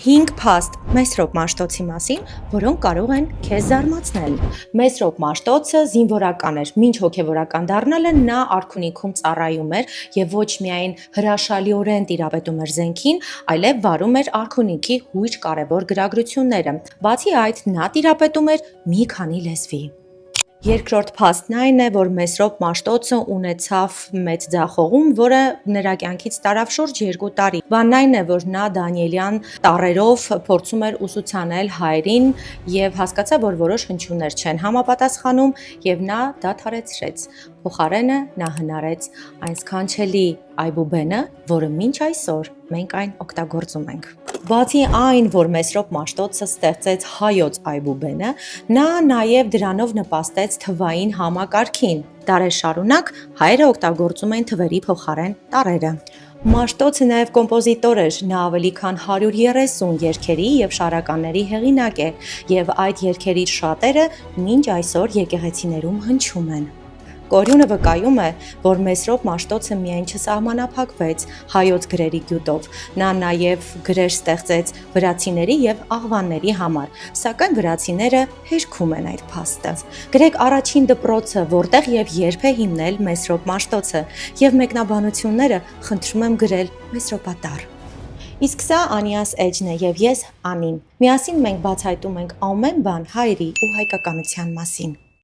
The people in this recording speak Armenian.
5 փաստ Մեսրոպ Մաշտոցի մասին, որոնք կարող են քեզ զարմացնել։ Մեսրոպ Մաշտոցը զինվորական էր, մինչ հոգևորական դառնալը նա արքունիքում ծառայում էր եւ ոչ միայն հրաշալիորեն տիրապետում էր զենքին, այլև վարում էր արքունիքի հույժ կարևոր գրագրությունները։ Բացի այդ, նա տիրապետում էր մի քանի լեզվի։ Երկրորդ փաստն այն է, որ Մեսրոպ Մաշտոցը ունեցավ մեծ ձախողում, որը նրա կյանքից տարավ շուրջ 2 տարի։ Բանն այն է, որ նա դանիելյան տառերով փորձում էր ուսուցանել հայրին եւ հասկացավ, որ որոշ հնչյուններ չեն համապատասխանում եւ նա դադարեցրեց։ Փոխարենը նա հնարեց այն սքանչելի այբուբենը, որը մինչ այսօր մենք այն օգտագործում ենք։ Բացի այն, որ Մեսրոպ Մաշտոցը ստեղծեց հայոց այբուբենը, նա նաև դրանով նպաստեց թվային համակարգին։ Դարեր շարունակ հայերը օգտագործում են թվերի փոխարեն տառերը։ Մաշտոցը նաև կոմպոզիտոր էր, նա ավելի քան 130 երգերի եւ շարականների հեղինակ է, եւ այդ երգերից շատերը մինչ այսօր եկեղեցիներում հնչում են։ Կորյունը վկայում է, որ Մեսրոպ Մաշտոցը միայն չսահմանափակվեց հայոց գրերի գյուտով, նա նաև գրեր ստեղծեց վրացիների եւ աղվանների համար, սակայն վրացիները հերքում են այդ փաստը։ Գրեք առաջին դպրոցը, որտեղ եւ երբ է հիմնել Մեսրոպ Մաշտոցը, եւ մեկնաբանությունները խնդրում եմ գրել մեսրոպատառ։ Իսկ սա Անիաս Էջն է եւ ես Անին։ Միասին մենք բացահայտում ենք ամեն բան հայերի ու հայկականության մասին։